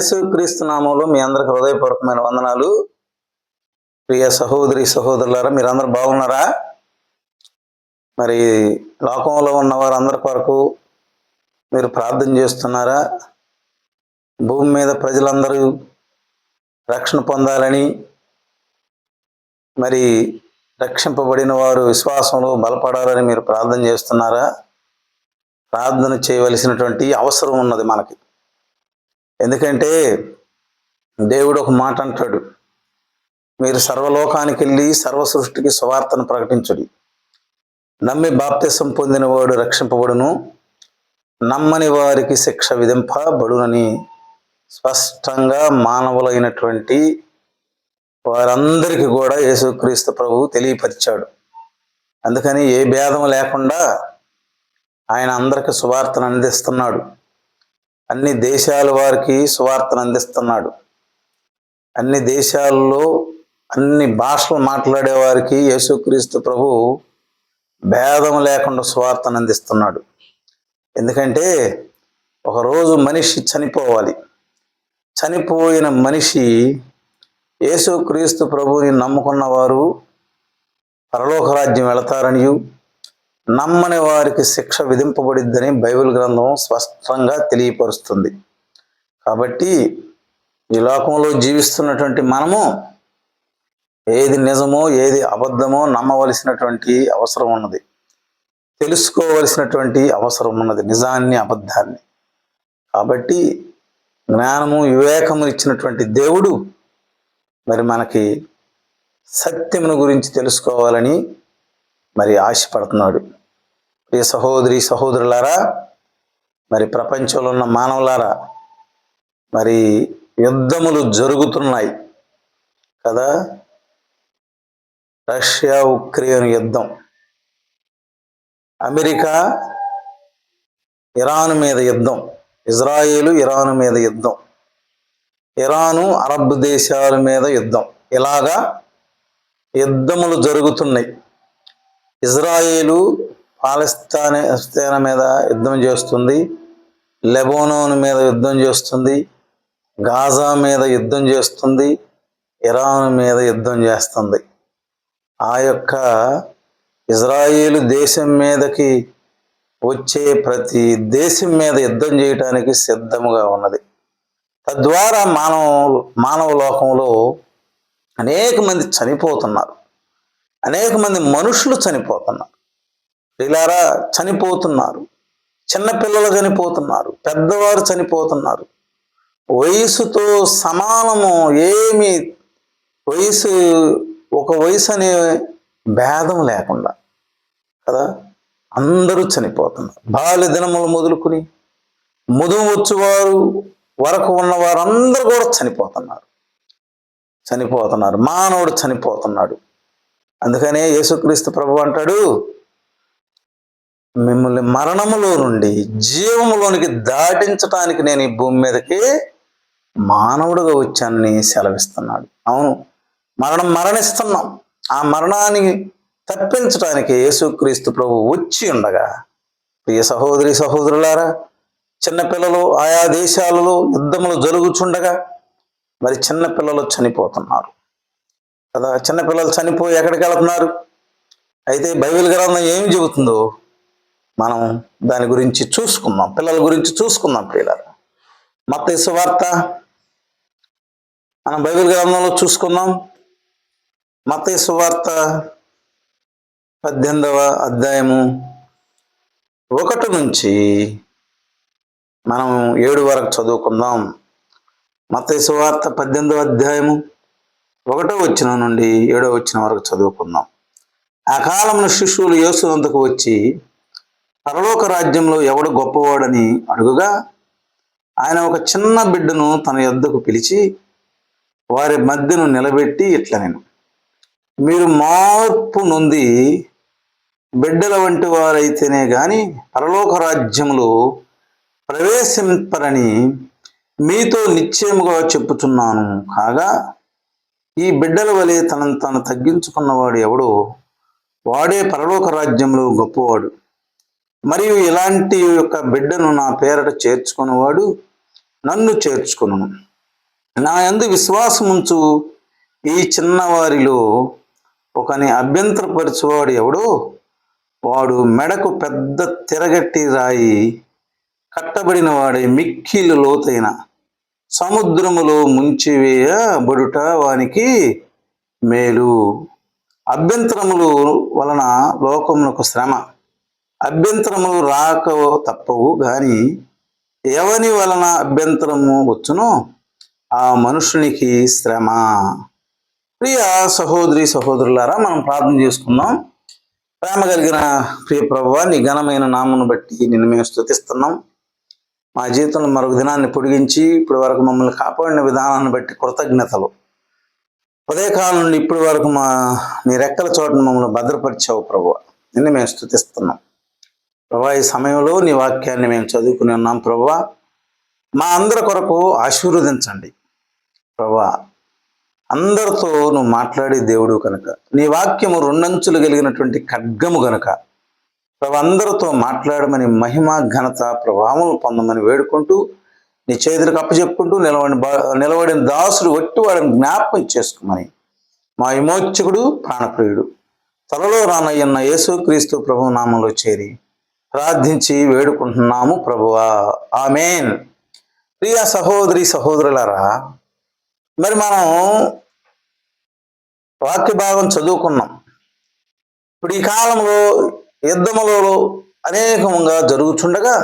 యేసుక్రీస్తు నామంలో మీ అందరికి హృదయపూర్వకమైన వందనాలు. ప్రియ సహోదరి సహోదరులారా, మీరందరూ బాగున్నారా? మరి లోకంలో ఉన్న వారందరి కొరకు మీరు ప్రార్థన చేస్తున్నారా? భూమి మీద ప్రజలందరూ రక్షణ పొందాలని, మరి రక్షింపబడిన వారు విశ్వాసంలో బలపడాలని మీరు ప్రార్థన చేస్తున్నారా? ప్రార్థన చేయవలసినటువంటి అవసరం ఉన్నది మనకి. ఎందుకంటే దేవుడు ఒక మాట అంటాడు, మీరు సర్వలోకానికి వెళ్ళి సర్వ సృష్టికి సువార్తను ప్రకటించుడి. నమ్మి బాప్తిసం పొందినవాడు రక్షింపబడును, నమ్మని వారికి శిక్ష విధింపబడునని స్పష్టంగా మానవులైనటువంటి వారందరికీ కూడా యేసుక్రీస్తు ప్రభువు తెలియపరిచాడు. అందుకని ఏ భేదం లేకుండా ఆయన అందరికీ సువార్తను అందిస్తున్నాడు. అన్ని దేశాల వారికి సువార్తను అందిస్తున్నాడు. అన్ని దేశాల్లో అన్ని భాషలు మాట్లాడే వారికి యేసుక్రీస్తు ప్రభు భేదం లేకుండా సువార్తను అందిస్తున్నాడు. ఎందుకంటే ఒకరోజు మనిషి చనిపోవాలి. చనిపోయిన మనిషి యేసుక్రీస్తు ప్రభువుని నమ్ముకున్న వారు పరలోక రాజ్యం వెళతారనియు, నమ్మని వారికి శిక్ష విధింపబడిద్దని బైబిల్ గ్రంథం స్పష్టంగా తెలియపరుస్తుంది. కాబట్టి ఈ లోకంలో జీవిస్తున్నటువంటి మనము ఏది నిజమో ఏది అబద్ధమో నమ్మవలసినటువంటి అవసరం ఉన్నది, తెలుసుకోవలసినటువంటి అవసరం ఉన్నది, నిజాన్ని అబద్ధాన్ని. కాబట్టి జ్ఞానము వివేకము ఇచ్చినటువంటి దేవుడు మరి మనకి సత్యమును గురించి తెలుసుకోవాలని మరి ఆశపడుతున్నాడు. ప్రియ సహోదరి సహోదరులారా, మరి ప్రపంచంలో ఉన్న మానవులారా, మరి యుద్ధములు జరుగుతున్నాయి కదా. రష్యా ఉక్రెయిన్ యుద్ధం, అమెరికా ఇరాన్ మీద యుద్ధం, ఇజ్రాయేలు ఇరాన్ మీద యుద్ధం, ఇరాను అరబ్ దేశాల మీద యుద్ధం. ఇలాగా యుద్ధములు జరుగుతున్నాయి. ఇజ్రాయేలు పాలస్తీనా మీద యుద్ధం చేస్తుంది, లెబనాన్ మీద యుద్ధం చేస్తుంది, గాజా మీద యుద్ధం చేస్తుంది, ఇరాన్ మీద యుద్ధం చేస్తుంది. ఆ యొక్క ఇజ్రాయేలు దేశం మీదకి వచ్చే ప్రతి దేశం మీద యుద్ధం చేయటానికి సిద్ధముగా ఉన్నది. తద్వారా మానవ లోకంలో అనేక మంది చనిపోతున్నారు, అనేక మంది మనుషులు చనిపోతున్నారు. ఇలారా చనిపోతున్నారు, చిన్నపిల్లలు చనిపోతున్నారు, పెద్దవారు చనిపోతున్నారు. వయసుతో సమానము, ఏమి వయసు ఒక వయసు అనే భేదం లేకుండా కదా అందరూ చనిపోతున్నారు. బాల్య దినములు మొదలుకుని ముదుము వచ్చేవారు వరకు ఉన్న వారందరూ కూడా చనిపోతున్నారు. మానవుడు చనిపోతున్నాడు. అందుకనే యేసుక్రీస్తు ప్రభు అంటాడు, మిమ్మల్ని మరణములో నుండి జీవములోనికి దాటించటానికి నేను ఈ భూమి మీదకి మానవుడుగా వచ్చానని సెలవిస్తున్నాడు. అవును, మరణిస్తున్నాం. ఆ మరణాన్ని తప్పించడానికి యేసుక్రీస్తు ప్రభు వచ్చి ఉండగా, ప్రియ సహోదరి సహోదరులారా, చిన్నపిల్లలు ఆయా దేశాలలో యుద్ధములు జరుగుచుండగా మరి చిన్నపిల్లలు చనిపోతున్నారు కదా. చిన్నపిల్లలు చనిపోయి ఎక్కడికి వెళ్తున్నారు? అయితే బైబిల్ గ్రంథం ఏమి చెబుతుందో మనం దాని గురించి చూసుకుందాం, పిల్లల గురించి చూసుకుందాం. ప్రియులారా, మత్తయి సువార్త మనం బైబిల్ గ్రంథంలో చూసుకుందాం. మత్తయి సువార్త 18వ అధ్యాయము 1 నుంచి మనం 7 వరకు చదువుకుందాం. మత్తయి సువార్త 18వ అధ్యాయము 1వ వచనం నుండి 7వ వచనం వరకు చదువుకుందాం. ఆ కాలంలో శిష్యులు యేసు వద్దకు వచ్చి, పరలోక రాజ్యంలో ఎవడు గొప్పవాడని అడుగుగా, ఆయన ఒక చిన్న బిడ్డను తన యొద్దకు పిలిచి వారి మధ్యను నిలబెట్టి ఇట్లనెను, మీరు మార్పు నొంది బిడ్డల వంటి వారైతేనే గాని పరలోక రాజ్యములో ప్రవేశింపరని మీతో నిశ్చయముగా చెప్పుచున్నాను. కాగా ఈ బిడ్డల వలె తనను తాను తగ్గించుకున్నవాడు ఎవడో వాడే పరలోక రాజ్యంలో గొప్పవాడు. మరియు ఇలాంటి యొక్క బిడ్డను నా పేరట చేర్చుకున్నవాడు నన్ను చేర్చుకును. నా యందు విశ్వాసముంచు ఈ చిన్నవారిలో ఒకని అభ్యంతరపరచువాడు ఎవడో వాడు మెడకు పెద్ద తిరగట్టి రాయి కట్టబడిన వాడి మిక్కిలి లోతైన సముద్రములో ముంచివేయబడుట వానికి మేలు. అభ్యంతరములు వలన లోకమునకు శ్రమ, అభ్యంతరములు రాక తప్పవు గాని ఎవని వలన అభ్యంతరము వచ్చునో ఆ మనుషునికి శ్రమ. ప్రియ సహోదరి సహోదరులారా, మనం ప్రార్థన చేసుకుందాం. ప్రేమ కలిగిన ప్రియ ప్రభువా, నీ ఘనమైన నామమును బట్టి నిన్ను మేము స్తుతిస్తున్నాం. మా జీవితంలో మరొక దినాన్ని పొడిగించి ఇప్పటి వరకు మమ్మల్ని కాపాడిన విధానాన్ని బట్టి కృతజ్ఞతలు. ఉదయకాలం నుండి ఇప్పటి వరకు నీ రెక్కల చోటను మమ్మల్ని భద్రపరిచావు ప్రభువా, నిన్ను మేము స్తుతిస్తున్నాం. ప్రభువా, ఈ సమయంలో నీ వాక్యాన్ని మేము చదువుకుని ఉన్నాం ప్రభువా. మా అందరి కొరకు ఆశీర్వదించండి ప్రభువా. అందరితో నువ్వు మాట్లాడే దేవుడు కనుక, నీ వాక్యము రెండంచులు కలిగినటువంటి ఖడ్గము కనుక ప్రభు అందరితో మాట్లాడమని మహిమ ఘనత ప్రభావం పొందమని వేడుకుంటూ నీ చేతులకు అప్పచెప్పుకుంటూ నిలబడిన దాసుడు వట్టి వాడిని జ్ఞాపకం చేసుకోమని మా విమోచకుడు ప్రాణప్రియుడు త్వరలో రానయ్యన్న యేసుక్రీస్తు ప్రభు నామంలో చేరి ప్రార్థించి వేడుకుంటున్నాము ప్రభువా, ఆమేన్. ప్రియ సహోదరి సహోదరులారా, మరి మనం వాక్య భాగం చదువుకున్నాం. ఇప్పుడు ఈ కాలంలో యుద్ధములలో అనేకంగా జరుగుతుండగా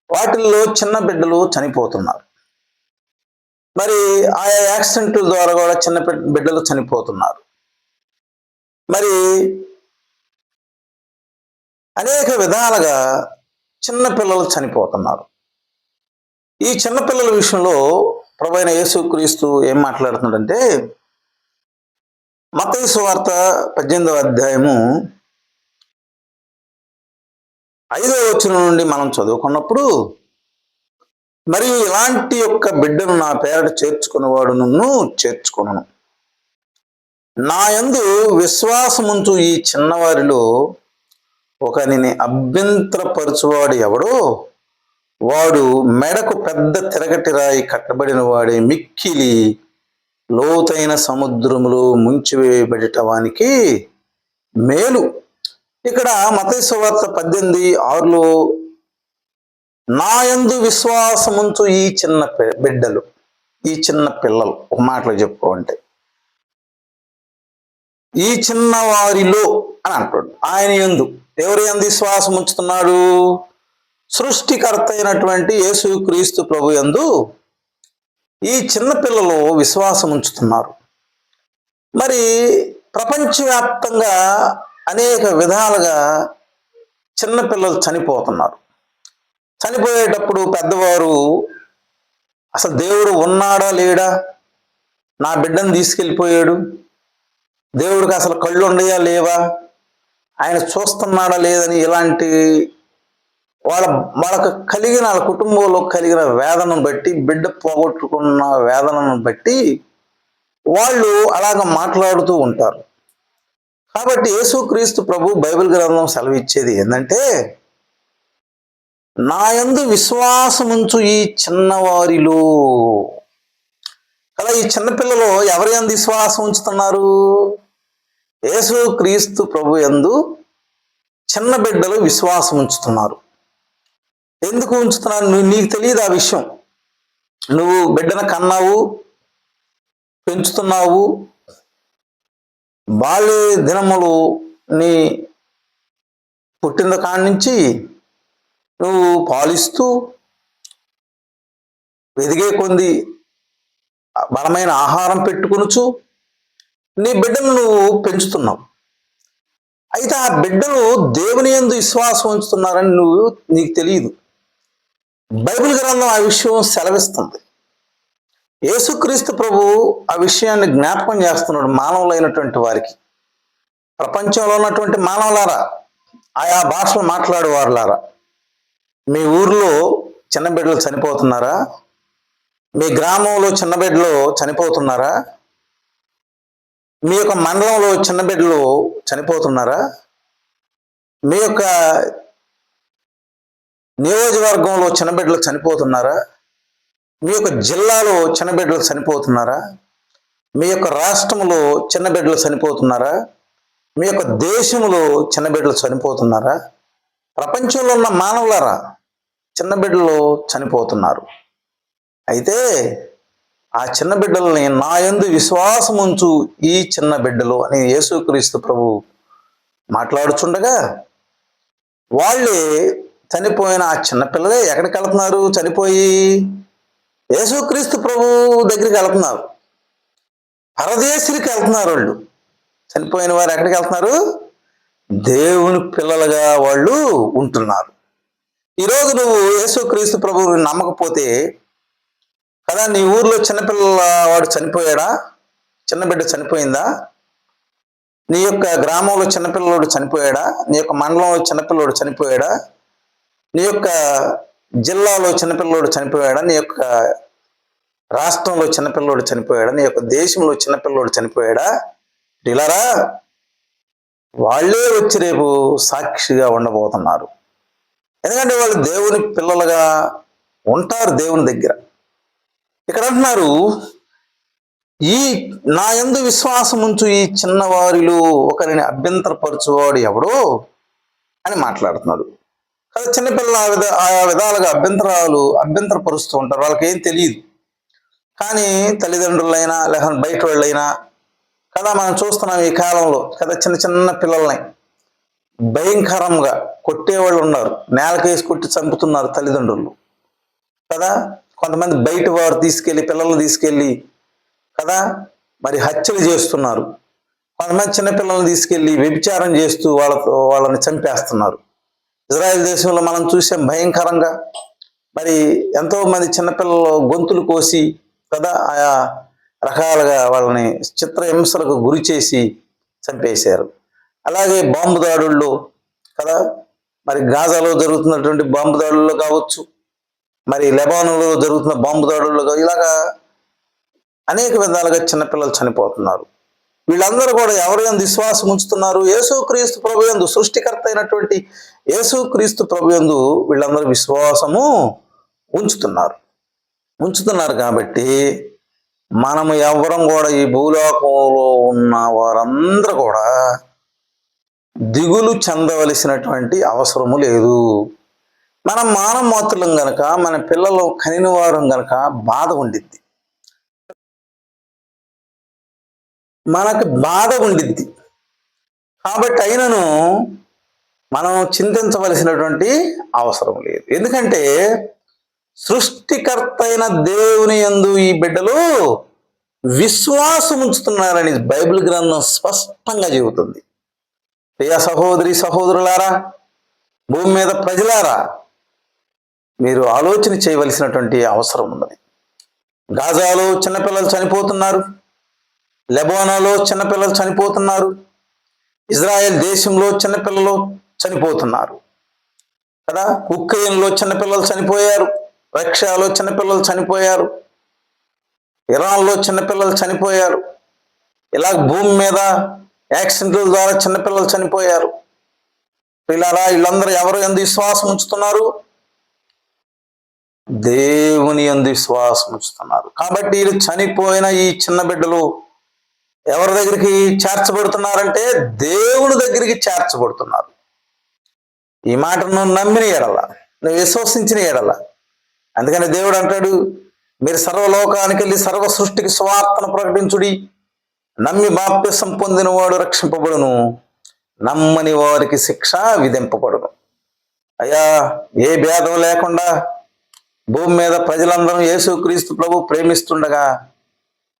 వాటిల్లో చిన్న బిడ్డలు చనిపోతున్నారు. మరి ఆయా యాక్సిడెంట్ల ద్వారా కూడా చిన్న బిడ్డలు చనిపోతున్నారు. మరి అనేక విధాలుగా చిన్న పిల్లలు చనిపోతున్నారు. ఈ చిన్న పిల్లల విషయంలో ప్రభువైన యేసుక్రీస్తు ఏం మాట్లాడుతున్నాడంటే, మత్తయి సువార్త 18వ అధ్యాయము 5వ వచనం నుండి మనం చదువుకున్నప్పుడు, మరియు ఇలాంటి యొక్క బిడ్డను నా పేరట చేర్చుకునేవాడు నన్ను చేర్చుకొనును, నా యందు విశ్వాసముంచు ఈ చిన్నవారిలో ఒకనిని అభ్యంతరపరచువాడు ఎవడో వాడు మెడకు పెద్ద తిరగటి రాయి కట్టబడిన వాడే మిక్కిలి లోతైన సముద్రములో ముంచివేయబడిట వానికి మేలు. ఇక్కడ మత్తయి సువార్త 18:6లో నా యందు విశ్వాసముంచు ఈ చిన్న బిడ్డలు, ఈ చిన్న పిల్లలు, ఒక మాటలో చెప్పుకోమంటే ఈ చిన్నవారిలో అని అంటాడు. ఆయన యందు, ఎవరి యందు విశ్వాసం ఉంచుతున్నాడు? సృష్టికర్త అయినటువంటి యేసుక్రీస్తు ప్రభు యందు ఈ చిన్న పిల్లలు విశ్వాసం ఉంచుతున్నారు. మరి ప్రపంచవ్యాప్తంగా అనేక విధాలుగా చిన్నపిల్లలు చనిపోతున్నారు. చనిపోయేటప్పుడు పెద్దవారు అసలు దేవుడు ఉన్నాడా లేడా, నా బిడ్డను తీసుకెళ్ళిపోయాడు, దేవుడికి అసలు కళ్ళు ఉండయా లేవా, ఆయన చూస్తున్నాడా లేదని ఇలాంటి వాళ్ళకు కలిగిన, వాళ్ళ కుటుంబంలో కలిగిన వేదనను బట్టి, బిడ్డ పోగొట్టుకున్న వేదనను బట్టి వాళ్ళు అలాగ మాట్లాడుతూ ఉంటారు. కాబట్టి యేసుక్రీస్తు ప్రభు బైబిల్ గ్రంథం సెలవిచ్చేది ఏంటంటే, నా యందు విశ్వాసముంచు ఈ చిన్నవారిలో. కదా, ఈ చిన్నపిల్లలు ఎవరి యందు విశ్వాసం ఉంచుతున్నారు? యేసుక్రీస్తు ప్రభు యందు చిన్న బిడ్డలు విశ్వాసం ఉంచుతున్నారు. ఎందుకు ఉంచుతున్నారు? నీకు తెలియదు ఆ విషయం. నువ్వు బిడ్డను కన్నావు, పెంచుతున్నావు, బాల్య దినములు నీ పుట్టిన కాడి నుంచి నువ్వు పాలిస్తూ ఎదిగే కొంది బలమైన ఆహారం పెట్టుకొనుచు నీ బిడ్డను నువ్వు పెంచుతున్నావు. అయితే ఆ బిడ్డలు దేవుని యందు విశ్వాసం ఉంచుతున్నారని నీకు తెలియదు. బైబిల్ గ్రంథం ఆ విషయం సెలవిస్తుంది. యేసుక్రీస్తు ప్రభు ఆ విషయాన్ని జ్ఞాపకం చేస్తున్నాడు మానవులైనటువంటి వారికి. ప్రపంచంలో ఉన్నటువంటి మానవులారా, ఆయా భాషలు మాట్లాడే వారులారా, మీ ఊర్లో చిన్న బిడ్డలు చనిపోతున్నారా? మీ గ్రామంలో చిన్న బిడ్డలు చనిపోతున్నారా? మీ యొక్క మండలంలో చిన్న బిడ్డలు చనిపోతున్నారా? మీ యొక్క నియోజకవర్గంలో చిన్న బిడ్డలు చనిపోతున్నారా? మీ యొక్క జిల్లాలో చిన్న బిడ్డలు చనిపోతున్నారా? మీ యొక్క రాష్ట్రంలో చిన్న బిడ్డలు చనిపోతున్నారా? మీ యొక్క దేశంలో చిన్న బిడ్డలు చనిపోతున్నారా? ప్రపంచంలో ఉన్న మానవులారా, చిన్న బిడ్డలు చనిపోతున్నారు. అయితే ఆ చిన్న బిడ్డల్ని నా యందు విశ్వాసముంచు ఈ చిన్న బిడ్డలు అని యేసుక్రీస్తు ప్రభు మాట్లాడుచుండగా, వాళ్ళే చనిపోయిన ఆ చిన్నపిల్లలే ఎక్కడికి వెళ్తున్నారు? చనిపోయి యేసుక్రీస్తు ప్రభు దగ్గరికి వెళ్తున్నారు. పరదేశులకి వెళ్తున్నారు. వాళ్ళు చనిపోయిన వారు ఎక్కడికి వెళ్తున్నారు? దేవుని పిల్లలుగా వాళ్ళు ఉంటున్నారు. ఈరోజు నువ్వు యేసుక్రీస్తు ప్రభువుని నమ్మకపోతే కదా, నీ ఊర్లో చిన్నపిల్లల వాడు చనిపోయాడా? చిన్న బిడ్డ చనిపోయిందా? నీ యొక్క గ్రామంలో చిన్నపిల్లడు చనిపోయాడా? నీ యొక్క మండలంలో చిన్నపిల్లడు చనిపోయాడా? నీ యొక్క జిల్లాలో చిన్నపిల్లడు చనిపోయాడా? నీ యొక్క రాష్ట్రంలో చిన్నపిల్లడు చనిపోయాడా? నీ యొక్క దేశంలో చిన్నపిల్లడు చనిపోయాడా? ఇలారా వాళ్ళే వచ్చి రేపు సాక్షిగా ఉండబోతున్నారు. ఎందుకంటే వాళ్ళు దేవుని పిల్లలుగా ఉంటారు దేవుని దగ్గర. ఇక్కడ అంటున్నారు, ఈ నా యందు విశ్వాసం ఉంచు ఈ చిన్నవారిలో ఒకరిని అభ్యంతరపరచువాడు ఎవడో అని మాట్లాడుతున్నాడు కదా. చిన్నపిల్లలు ఆయా విధాలుగా అభ్యంతరపరుస్తూ ఉంటారు. వాళ్ళకి ఏం తెలియదు. కానీ తల్లిదండ్రులైనా లేకపోతే బయట వాళ్ళైనా కదా, మనం చూస్తున్నాం ఈ కాలంలో కదా, చిన్న చిన్న పిల్లల్ని భయంకరంగా కొట్టేవాళ్ళు ఉన్నారు. నేలకేసి కొట్టి చంపుతున్నారు తల్లిదండ్రులు కదా. కొంతమంది బయట వారు పిల్లల్ని తీసుకెళ్ళి కదా మరి హత్యలు చేస్తున్నారు. కొంతమంది చిన్నపిల్లల్ని తీసుకెళ్ళి వ్యభిచారం చేస్తూ వాళ్ళని చంపేస్తున్నారు. ఇజ్రాయెల్ దేశంలో మనం చూసాం భయంకరంగా. మరి ఎంతో మంది చిన్నపిల్లలు గొంతులు కోసి కదా ఆయా రకాలుగా వాళ్ళని చిత్రహింసలకు గురి చేసి చంపేశారు. అలాగే బాంబు దాడుల్లో కదా, మరి గాజాలో జరుగుతున్నటువంటి బాంబు దాడుల్లో కావచ్చు, మరి లెబానోలో జరుగుతున్న బాంబు దాడుల్లో ఇలాగా అనేక విధాలుగా చిన్నపిల్లలు చనిపోతున్నారు. వీళ్ళందరూ కూడా ఎవరి యందు విశ్వాసం ఉంచుతున్నారు? యేసుక్రీస్తు ప్రభు యందు, సృష్టికర్త అయినటువంటి యేసుక్రీస్తు ప్రభు యందు వీళ్ళందరూ విశ్వాసము ఉంచుతున్నారు కాబట్టి మనము ఎవరం కూడా ఈ భూలోకంలో ఉన్న వారందరూ కూడా దిగులు చెందవలసినటువంటి అవసరము లేదు. మనం మానవ మాత్రులం గనక, మన పిల్లలు కనిన వారం గనక బాధ ఉండిద్ది, మనకు బాధ ఉండిద్ది. కాబట్టి అయినను మనం చింతించవలసినటువంటి అవసరం లేదు. ఎందుకంటే సృష్టికర్త అయిన దేవుని యందు ఈ బిడ్డలు విశ్వాసం ఉంచుతున్నారని బైబిల్ గ్రంథం స్పష్టంగా చెబుతుంది. ప్రియ సహోదరి సహోదరులారా, భూమి మీద ప్రజలారా, మీరు ఆలోచన చేయవలసినటువంటి అవసరం ఉన్నది. గాజాలో చిన్నపిల్లలు చనిపోతున్నారు, లెబానోలో చిన్నపిల్లలు చనిపోతున్నారు, ఇజ్రాయెల్ దేశంలో చిన్నపిల్లలు చనిపోతున్నారు కదా. ఉక్రెయిన్లో చిన్నపిల్లలు చనిపోయారు, రష్యాలో చిన్నపిల్లలు చనిపోయారు, ఇరాన్లో చిన్నపిల్లలు చనిపోయారు. ఇలా భూమి మీద యాక్సిడెంట్ల ద్వారా చిన్నపిల్లలు చనిపోయారు. వీళ్ళందరూ ఎవరు యందు విశ్వాసం ఉంచుతున్నారు? దేవుని యందు విశ్వాసం ఉంచుతున్నారు. కాబట్టి వీళ్ళు చనిపోయిన ఈ చిన్న బిడ్డలు ఎవరి దగ్గరికి చేర్చబడుతున్నారంటే దేవుని దగ్గరికి చేర్చబడుతున్నారు. ఈ మాట నువ్వు నమ్మిన ఎడల, నువ్వు విశ్వసించిన ఎడల. అందుకని దేవుడు అంటాడు, మీరు సర్వలోకానికి వెళ్ళి సర్వ సృష్టికి సువార్తను ప్రకటించుడి, నమ్మి బాప్తిసం పొందిన వాడు రక్షింపబడును, నమ్మని వారికి శిక్ష విధింపబడును. అయ్యా, ఏ భేదం లేకుండా భూమి మీద ప్రజలందరూ యేసుక్రీస్తు ప్రభు ప్రేమిస్తుండగా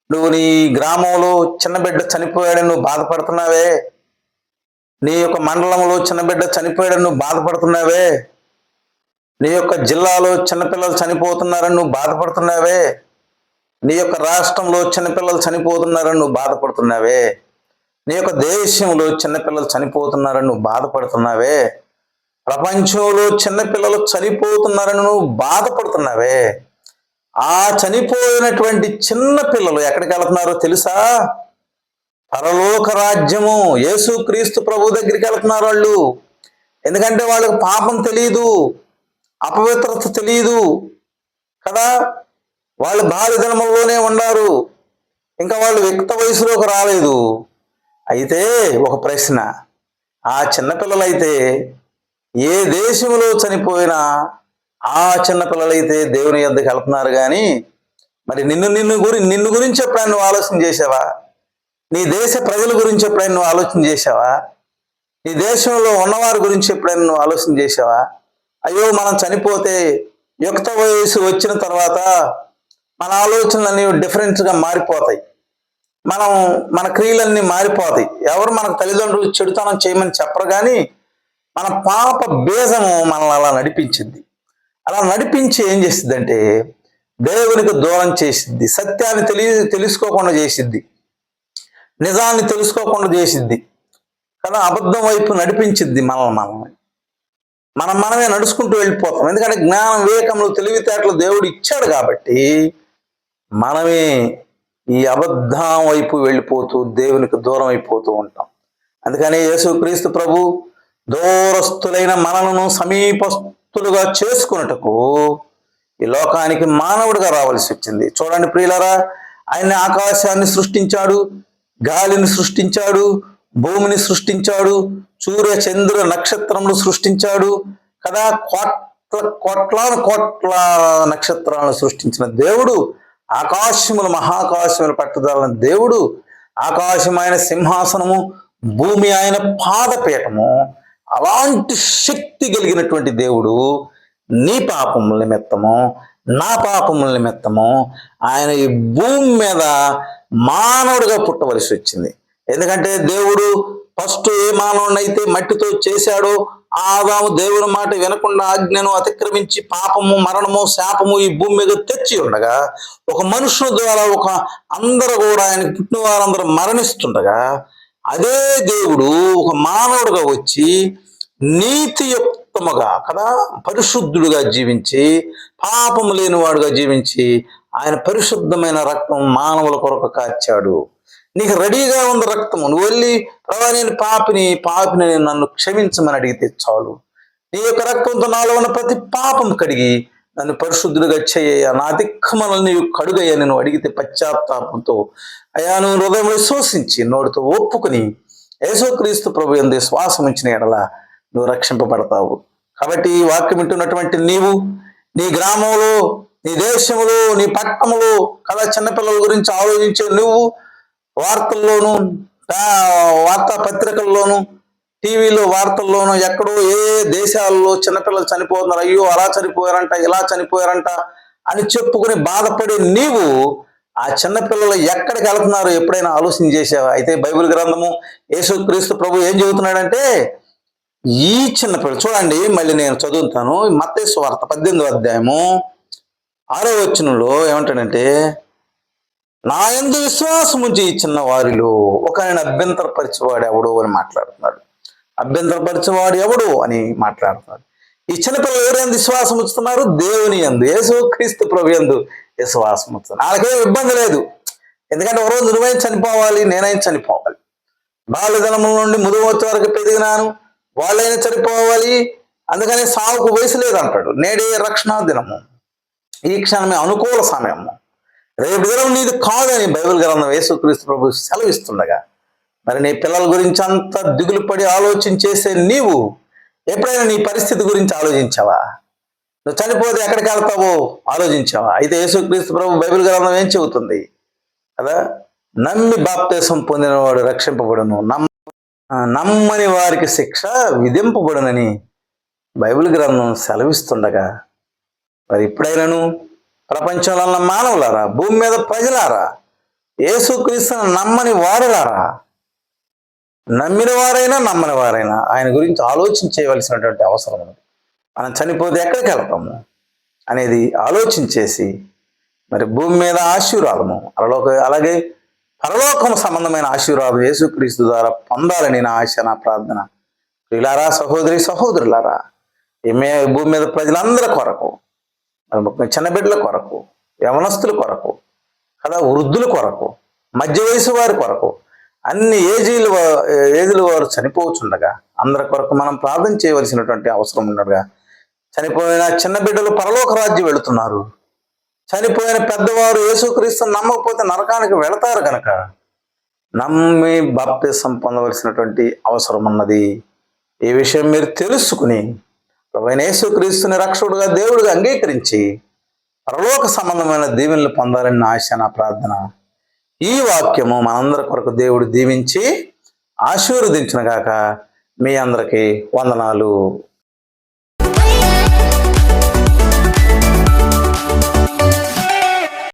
నువ్వు నీ గ్రామంలో చిన్న బిడ్డ చనిపోయాడని నువ్వు బాధపడుతున్నావే, నీ యొక్క మండలంలో చిన్న బిడ్డ చనిపోయాడని నువ్వు బాధపడుతున్నావే, నీ యొక్క జిల్లాలో చిన్నపిల్లలు చనిపోతున్నారని నువ్వు బాధపడుతున్నావే, నీ యొక్క రాష్ట్రంలో చిన్నపిల్లలు చనిపోతున్నారని నువ్వు బాధపడుతున్నావే, నీ యొక్క దేశంలో చిన్నపిల్లలు చనిపోతున్నారని నువ్వు బాధపడుతున్నావే, ప్రపంచంలో చిన్నపిల్లలు చనిపోతున్నారని నువ్వు బాధపడుతున్నావే. ఆ చనిపోయినటువంటి చిన్న పిల్లలు ఎక్కడికి వెళ్తున్నారో తెలుసా? పరలోక రాజ్యము, యేసుక్రీస్తు ప్రభు దగ్గరికి వెళ్తున్నారు వాళ్ళు. ఎందుకంటే వాళ్ళకి పాపం తెలియదు, అపవిత్రత తెలియదు కదా. వాళ్ళు బాల్యదినముల్లోనే ఉండారు, ఇంకా వాళ్ళు యుక్త వయసులోకి రాలేదు. అయితే ఒక ప్రశ్న, ఆ చిన్నపిల్లలైతే ఏ దేశంలో చనిపోయినా ఆ చిన్నపిల్లలైతే దేవుని యొద్దకు వెళ్తున్నారు కానీ, మరి నిన్ను గురించి ఎప్పుడైనా నువ్వు ఆలోచన చేసావా? నీ దేశ ప్రజల గురించి ఎప్పుడైనా నువ్వు ఆలోచన చేసావా? నీ దేశంలో ఉన్నవారి గురించి ఎప్పుడైనా నువ్వు ఆలోచన చేసావా? అయ్యో, మనం చనిపోతే యుక్త వయసు వచ్చిన తర్వాత మన ఆలోచనలన్నీ డిఫరెంట్గా మారిపోతాయి, మన క్రియలన్నీ మారిపోతాయి. ఎవరు మనకు తల్లిదండ్రులు చెడుతనం చేయమని చెప్పరు, కానీ మన పాప బీజము మనల్ని అలా నడిపించింది. అలా నడిపించి ఏం చేసిద్దంటే దేవునికి దూరం చేసిద్ది, సత్యాన్ని తెలుసుకోకుండా చేసిద్ది, నిజాన్ని తెలుసుకోకుండా చేసిద్ది కదా, అబద్ధం వైపు నడిపించిద్ది మనమే నడుచుకుంటూ వెళ్ళిపోతాం. ఎందుకంటే జ్ఞానం, వివేకములు, తెలివితేటలు దేవుడు ఇచ్చాడు కాబట్టి మనమే ఈ అబద్ధం వైపు వెళ్ళిపోతూ దేవునికి దూరం అయిపోతూ ఉంటాం. అందుకని యేసుక్రీస్తు ప్రభు దూరస్తులైన మనలను సమీపస్తులుగా చేసుకున్నటకు ఈ లోకానికి మానవుడిగా రావాల్సి వచ్చింది. చూడండి ప్రియులారా, ఆయన ఆకాశాన్ని సృష్టించాడు, గాలిని సృష్టించాడు, భూమిని సృష్టించాడు, సూర్య చంద్ర నక్షత్రములు సృష్టించాడు కదా. కోట్ల నక్షత్రాలను సృష్టించిన దేవుడు, ఆకాశములు మహాకాశములు పట్టుదలని దేవుడు, ఆకాశం ఆయన సింహాసనము, భూమి ఆయన పాదపీఠము. అలాంటి శక్తి కలిగినటువంటి దేవుడు నీ పాపముల నిమిత్తము, నా పాపముల నిమిత్తము ఆయన ఈ భూమి మీద మానవుడిగా పుట్టవలసి వచ్చింది. ఎందుకంటే దేవుడు ఫస్ట్ ఏ మానవుడినైతే మట్టితో చేశాడో, ఆదాము దేవుని మాట వినకుండా ఆజ్ఞను అతిక్రమించి పాపము, మరణము, శాపము ఈ భూమి మీద తెచ్చి ఉండగా, ఒక మనుషుల ద్వారా అందరూ కూడా ఆయన పుట్టిన వారందరూ మరణిస్తుండగా, అదే దేవుడు ఒక మానవుడిగా వచ్చి నీతియుక్తముగా కదా, పరిశుద్ధుడుగా జీవించి, పాపము లేనివాడుగా జీవించి ఆయన పరిశుద్ధమైన రక్తం మానవుల కొరకు కార్చాడు. నీకు రెడీగా ఉంది రక్తము. నువ్వు వెళ్ళి ప్రభా నేను పాపిని నన్ను క్షమించమని అడిగితే చాలు. నీ యొక్క రక్తంతో నాలో ఉన్న ప్రతి పాపం కడిగి నన్ను పరిశుద్ధుడిగా చేయ, నా దిక్కమలను నీవు కడుగయ్యా నేను అడిగితే పశ్చాత్తాపంతో అయ్యా నువ్వు హృదయంలో విశ్వసించి నోటితో ఒప్పుకుని యేసుక్రీస్తు ప్రభు యందు శ్వాసం ఉంచిన ఎడల నువ్వు రక్షింపబడతావు. కాబట్టి ఈ వాక్యం వింటున్నటువంటి నీవు నీ గ్రామంలో, నీ దేశంలో, నీ పట్టణంలో కదా చిన్నపిల్లల గురించి ఆలోచించే నువ్వు వార్తల్లోనూ, వార్తాపత్రికల్లోనూ, టీవీలో వార్తల్లోనూ, ఎక్కడో ఏ దేశాల్లో చిన్నపిల్లలు చనిపోతున్నారు, అయ్యో అలా చనిపోయారంట, ఇలా చనిపోయారంట అని చెప్పుకుని బాధపడే నీవు ఆ చిన్నపిల్లలు ఎక్కడికి వెళ్తున్నారు ఎప్పుడైనా ఆలోచన చేసావా? అయితే బైబిల్ గ్రంథము యేసుక్రీస్తు ప్రభు ఏం చెబుతున్నాడంటే, ఈ చిన్నపిల్లలు చూడండి, మళ్ళీ నేను చదువుతాను. మత్తయి సువార్త 18వ అధ్యాయము 6వ వచనంలో ఏమంటాడంటే, నా యందు విశ్వాసం ఉంచి ఈ చిన్న వారిలో ఒక ఆయన అభ్యంతరపరిచేవాడు ఎవడు అని మాట్లాడుతున్నాడు. అభ్యంతరపరిచేవాడు ఎవడు అని మాట్లాడుతున్నాడు. ఈ చిన్నపిల్లలు ఎవరైనా విశ్వాసం ఉంచుతున్నారు? దేవుని యందు, యేసుక్రీస్తు ప్రభు యందు విశ్వాసం ఉంచుతున్నారు. వాళ్ళకేం ఇబ్బంది లేదు. ఎందుకంటే ఒక రోజు నువ్వైనా చనిపోవాలి, నేనైనా చనిపోవాలి. బాల్యదినముల నుండి ముదువచ్చి వరకు పెరిగినాను, వాళ్ళైనా చనిపోవాలి. అందుకని సావుకు వయసు లేదంటాడు. నేడే రక్షణ దినము, ఈ క్షణమే అనుకూల సమయము, రేపు దినం నీది కాదని బైబిల్ గ్రంథం యేసుక్రీస్తు ప్రభు సెలవిస్తుండగా, మరి నీ పిల్లల గురించి అంత దిగులు పడి ఆలోచన చేసే నీవు ఎప్పుడైనా నీ పరిస్థితి గురించి ఆలోచించావా? నువ్వు చనిపోతే ఎక్కడికి వెళ్తావో ఆలోచించావా? అయితే యేసుక్రీస్తు ప్రభు బైబిల్ గ్రంథం ఏం చెబుతుంది కదా, నమ్మి బాప్తిసం పొందినవాడు రక్షింపబడును, నమ్మని వారికి శిక్ష విధింపబడునని బైబిల్ గ్రంథం సెలవిస్తుండగా, మరి ఇప్పుడైనాను ప్రపంచంలో ఉన్న మానవులారా, భూమి మీద ప్రజలారా, యేసుక్రీస్తును నమ్మని వారులారా, నమ్మిన వారైనా నమ్మని వారైనా ఆయన గురించి ఆలోచన చేయవలసినటువంటి అవసరం ఉంది. మనం చనిపోతే ఎక్కడికి వెళ్తాము అనేది ఆలోచించేసి మరి భూమి మీద ఆశీర్వాదము, అలాగే పరలోకం సంబంధమైన ఆశీర్వాదం యేసుక్రీస్తు ద్వారా పొందాలని నా ఆశ, నా ప్రార్థన. ప్రియులారా, సహోదరులారా, భూమి మీద ప్రజలందరి కొరకు, చిన్న బిడ్డల కొరకు, యవనస్తుల కొరకు కదా, వృద్ధుల కొరకు, మధ్య వయసు వారి కొరకు, అన్ని ఏజీల వారు చనిపోతుండగా అందరి కొరకు మనం ప్రార్థన చేయవలసినటువంటి అవసరం ఉండగా, చనిపోయిన చిన్న బిడ్డలు పరలోక రాజ్యం వెళుతున్నారు. చనిపోయిన పెద్దవారు యేసుక్రీస్తుని నమ్మకపోతే నరకానికి వెళతారు కనుక నమ్మి బాప్తిసం పొందవలసినటువంటి అవసరం ఉన్నది. ఈ విషయం మీరు తెలుసుకుని ప్రభువైన యేసుక్రీస్తుని రక్షకుడుగా దేవుడిగా అంగీకరించి పరలోక సంబంధమైన దీవెనలు పొందాలని నా ఆశ, నా ప్రార్థన. ఈ వాక్యము మనందరి కొరకు దేవుడు దీవించి ఆశీర్వదించిన గాక. మీ అందరికీ వందనాలు.